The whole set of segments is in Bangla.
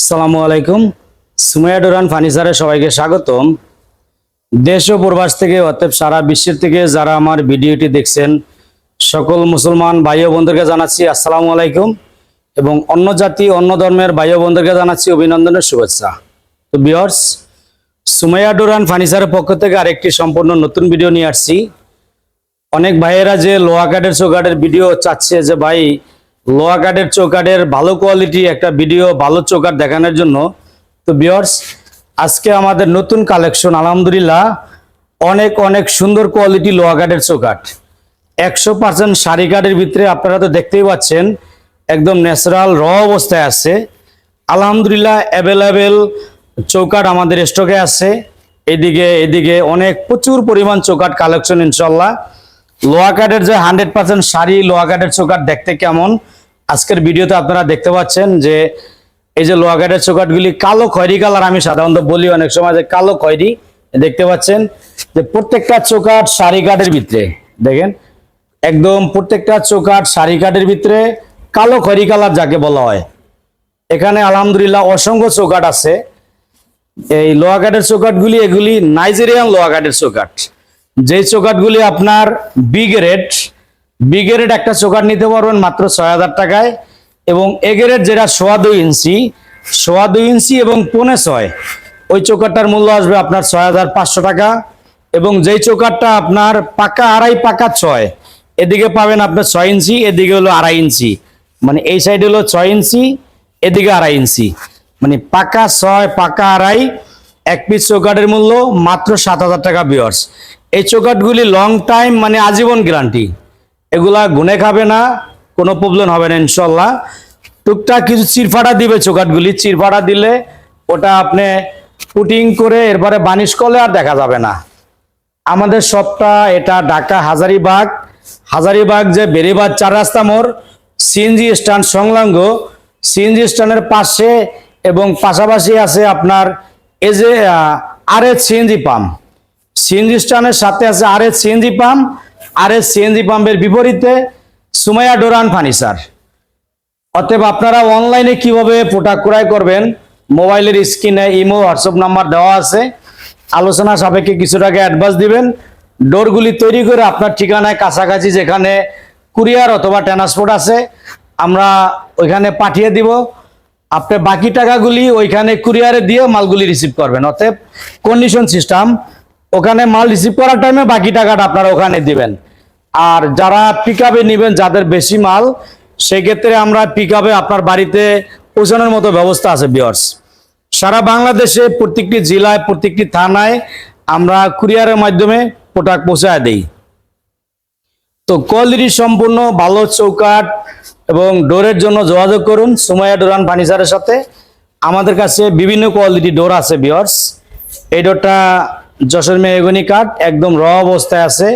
আসসালামু আলাইকুম। সুমাইয়া ডোরান ফার্নিচারে সবাইকে স্বাগতম। দেশ ও প্রবাস থেকে অর্থাৎ সারা বিশ্বের থেকে যারা আমার ভিডিওটি দেখছেন সকল মুসলমান ভাই ও বন্ধুদেরকে জানাচ্ছি আসসালামু আলাইকুম, এবং অন্য জাতি অন্য ধর্মের ভাই ও বন্ধুদেরকে জানাচ্ছি অভিনন্দনের শুভেচ্ছা। তো ভিউয়ার্স, সুমাইয়া ডোরান ফার্নিচারের পক্ষ থেকে আরেকটি সম্পূর্ণ নতুন ভিডিও নিয়ে আসছি। অনেক ভাইয়েরা যে লোহা কাঠের চৌকাঠের ভিডিও চাচ্ছে যে ভাই লোহা কাঠের চৌকাঠের ভালো কোয়ালিটি একটা ভিডিও ভালো চৌকাঠ দেখানোর জন্য। তো ভিউয়ার্স, আজকে আমাদের নতুন কালেকশন আলহামদুলিল্লাহ অনেক অনেক সুন্দর কোয়ালিটি লোহা কাঠের চৌকাঠ 100% সারি কাঠের ভিতরে। আপনারা তো দেখতেই পাচ্ছেন একদম ন্যাচারাল র অবস্থায় আছে। আলহামদুলিল্লাহ অ্যাভেলেবেল চৌকাঠ আমাদের স্টকে আছে। এদিকে অনেক প্রচুর পরিমাণ চৌকাঠ কালেকশন ইনশাল্লাহ। লোহা কাঠের যে 100% সারি লোহা কাঠের চৌকাঠ দেখতে কেমন আজকের ভিডিওতে আপনারা দেখতে পাচ্ছেন যে এই যে লোহা কাঠের চৌকাঠগুলি কালো খয়েরি কালার, আমি সাধারণত বলি অনেক সময় যে কালো খয়েরি। দেখতে পাচ্ছেন যে প্রত্যেকটা চৌকাঠ সারি কাঠের ভিতরে, দেখেন একদম প্রত্যেকটা চৌকাঠ সারি কাঠের ভিতরে কালো খয়েরি কালার যাকে বলা হয়। এখানে আলহামদুলিল্লাহ অসংখ্য চৌকাঠ আছে। এই লোহা কাঠের চৌকাঠগুলি এগুলি নাইজেরিয়ান লোহা কাঠের চৌকাঠ। যে চৌকাঠগুলি আপনার বি গ্রেড একটা চৌকাঠ নিতে পারবেন মাত্র 6000 টাকায়, এবং এ গ্রেড যেটা 2.5 ইঞ্চি এবং 5.6, ওই চৌকাঠটার মূল্য আসবে আপনার 6500 টাকা। এবং যেই চৌকাঠটা আপনার পাকা আড়াই পাকা 6, এদিকে পাবেন আপনার 6 ইঞ্চি, এদিকে হলো 2.5 ইঞ্চি, মানে এই সাইড হলো 6 ইঞ্চি, এদিকে 2.5 ইঞ্চি, মানে পাকা 6 পাকা 2.5, এক পিস চৌকাঠের মূল্য মাত্র 7000 টাকা। ভিউয়ার্স, এই চৌকাঠগুলি লং টাইম মানে আজীবন গ্যারান্টি, এগুলা গুনে খাবে না, কোনো প্রবলেম হবে না ইনশাল্লাহ। টুকটাক কিছু চিরফাটা দিবে চৌকাঠগুলি, চিরফাটা দিলে ওটা আপনি পুটিং করে এরপরে বানিশ করলে আর দেখা যাবে না। আমাদের শপটা এটা ঢাকা হাজারিবাগ যে বেরিবাদ 4 রাস্তা মোড় সিএনজি স্ট্যান্ড সংলগ্ন, সিএনজি স্ট্যান্ডের পাশে এবং পাশাপাশি আছে আপনার এই যে আরএস সিএনজি পাম্প। সিএনজি স্ট্যান্ডের সাথে আছে RS CNG pump, RS CNG পাম্পের বিপরীতে সুমাইয়া ডোরান ফার্নিচার। অতএব আপনারা অনলাইনে কিভাবে প্রোডাক্ট ক্রয় করবেন মোবাইলের স্ক্রিনে ইমো হোয়াটসঅ্যাপ নাম্বার দেওয়া আছে। আলোচনা সাপেক্ষে কিছু টাকা অ্যাডভান্স দিবেন। ডোরগুলি তৈরি করে আপনার ঠিকানায় কাছাকাছি যেখানে কুরিয়ার অথবা ট্রান্সপোর্ট আছে আমরা ওইখানে পাঠিয়ে দিব। আপনি বাকি টাকাগুলি ওইখানে কুরিয়ারে দিয়ে মালগুলি রিসিভ করবেন। অতএব কন্ডিশন সিস্টেম, ওখানে মাল রিসিভ করার টাইমে বাকি টাকাটা আপনারা ওখানে দিবেন। আর যারা পিকআপে নেবেন, যাদের বেশি মাল, সেক্ষেত্রে আমরা পিকআপে আপনার বাড়িতে পৌঁছানোর মতো ব্যবস্থা আছে। ভিউয়ার্স, সারা বাংলাদেশে প্রত্যেকটি জেলায় প্রত্যেকটি থানায় আমরা কুরিয়ারের মাধ্যমে প্রোডাক্ট পৌঁছায় দেই। তো কোয়ালিটি সম্পূর্ণ ভালো চৌকাঠ এবং ডোরের জন্য যোগাযোগ করুন সুমাইয়া ডোরান ফার্নিচারের সাথে। আমাদের কাছে বিভিন্ন কোয়ালিটি ডোর আছে। ভিউয়ার্স, এই ডোরটা যশোর মেহগনি কাঠ, একদম র অবস্থায় আছে।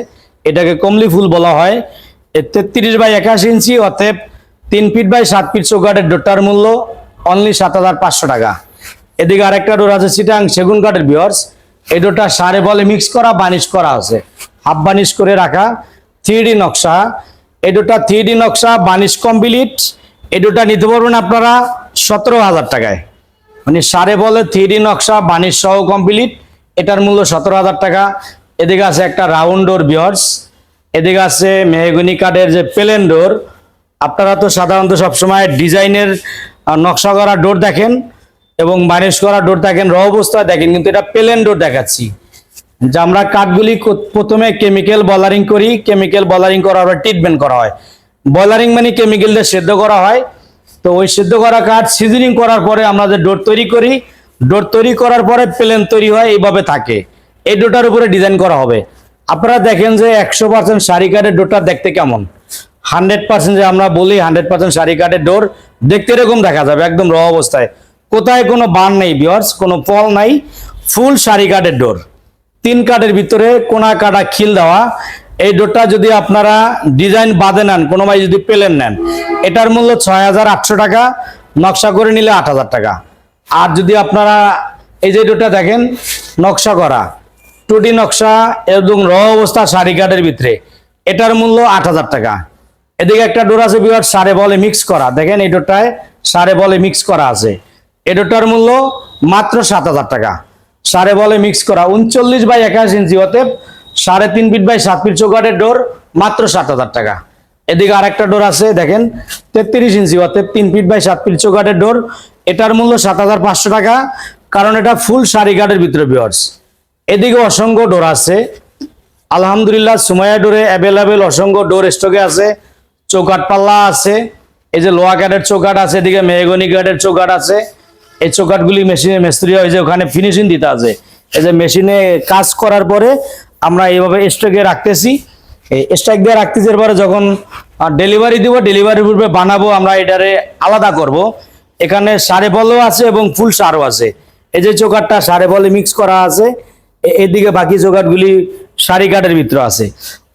এটাকে কমলি ফুল বলা হয়। 33x81 ইঞ্চি, অতএব 3 ফিট বাই 7 ফিট চৌকাঠের ডোরটার মূল্য অনলি 7500 টাকা। এদিকে আরেকটা ডোর আছে চিটাং সেগুন কাঠের। ভিউয়ার্স, এই ডোরটা সারে বলে মিক্স করা, বানিশ করা আছে, হাফ বানিশ করে রাখা, 3D নকশা। এই ডোরটা 3D নকশা, বানিশ কমপ্লিট। এই ডোরটা নিতে পারবেন আপনারা 17000 টাকায়, মানে সারে বলে 3D নকশা বানিশ সহ কমপ্লিট, এটার মূল্য 17000 টাকা। এদিকে আছে একটা রাউন্ড ডোর। ভিউয়ার্স, এদিকে আছে মেহগনি কাঠের যে প্লেন ডোর। আপনারা তো সাধারণত সবসময় ডিজাইনের নকশা করা ডোর দেখেন এবং বানিশ করা ডোর দেখেন, র অবস্থায় দেখেন, কিন্তু এটা প্লেন ডোর দেখাচ্ছি। যে আমরা কাঠগুলি প্রথমে কেমিক্যাল বলারিং করি, কেমিক্যাল বলারিং করার পর ট্রিটমেন্ট করা হয়। বলারিং মানে কেমিক্যাল দিয়ে সেদ্ধ করা হয়। তো ওই সেদ্ধ করা কাঠ সিজনিং করার পরে আমরা যে ডোর তৈরি করি, ডোর তৈরি করার পরে প্লেন তৈরি হয়, এইভাবে থাকে। এই ডোরটার উপরে ডিজাইন করা হবে। আপনারা দেখেন যে 100% সারি কাঠের ডোরটা দেখতে কেমন। 100% যে আমরা বলি 100% সারি কাঠের ডোর দেখতে এরকম দেখা যাবে, একদম র অবস্থায়, কোথায় কোনো বান নেই। ভিউয়ার্স, কোনো ফল নাই, ফুল সারি কাঠের ডোর, 3 কাঠের ভিতরে কোনা কাটা খিল দেওয়া। এই ডোরটা যদি আপনারা ডিজাইন বাদে নেন, কোনো ভাই যদি প্লেন নেন, এটার মূল্য 6800 টাকা, নকশা করে নিলে 8000 টাকা। আর যদি আপনারা এই যে ডোরটা দেখেন নকশা করা 2D নকশা এবং র অবস্থা সারি কাঠের ভিতরে, এটার মূল্য 8000 টাকা। এদিকে একটা ডোর আছে ভিউয়ার্স সারে বলে মিক্স করা, দেখেন এই ডোরটায় সারে বলে মিক্স করা আছে, এডোটার মূল্য মাত্র 7,000 টাকা। সারে বলে মিক্স করা 39/81 ইঞ্চি অতএব 3.5 ফিট বাই 7 ফিট চৌকাঠের ডোর মাত্র 7,000 টাকা। এদিকে আরেকটা ডোর আছে দেখেন 33 ইঞ্চি অতএব 3 ফিট বাই 7 ফিট চৌকাঠের ডোর, এটার মূল্য 7,500 টাকা, কারণ এটা ফুল সারি কাঠের ভিতরে ভিউয়ার্স। এদিকে অসংখ্য ডোর আছে আলহামদুলিল্লাহ, সুমাইয়া ডোরে অ্যাভেলেবেল অসংখ্য ডোর স্টকে আছে। চৌকাঠ পাল্লা আছে, এই যে লোহা কাঠের চৌকাঠ আছে, এদিকে মেহগনি কাঠের চৌকাঠ আছে। এই চৌকাঠগুলি মেশিনে মিস্ত্রি হয় যে ওখানে ফিনিশিং দিতে আছে, এই যে মেশিনে কাজ করার পরে আমরা এইভাবে স্টকে রাখতেছি। এই স্টক দিয়ে রাখতেছি, এরপরে যখন ডেলিভারি দিব ডেলিভারির পূর্বে বানাবো আমরা এটারে আলাদা করব। এখানে সারে বলও আছে এবং ফুল সারও আছে। এই যে চৌকাঠটা সারে বলে মিক্স করা আছে, এদিকে বাকি চৌকাঠগুলি সারি কাঠের ভিতরে আছে।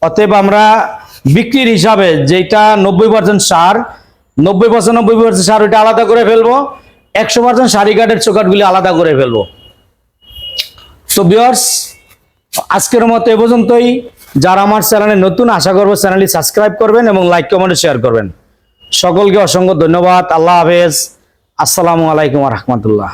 অতএব আমরা বিক্রির হিসাবে যেটা 90% সার, 90-95% সার ওইটা আলাদা করে ফেলবো, 100% সারি কাঠের চৌকাঠগুলি আলাদা করে ফেলবো। সো ভিউয়ার্স, আজকের মতো এ পর্যন্তই। যারা আমার চ্যানেলে নতুন, আশা করবো চ্যানেলটি সাবস্ক্রাইব করবেন এবং লাইক কমেন্ট শেয়ার করবেন। সকলকে অসংখ্য ধন্যবাদ। আল্লাহ হাফেজ। আসসালামু আলাইকুম ওয়া রাহমাতুল্লাহ।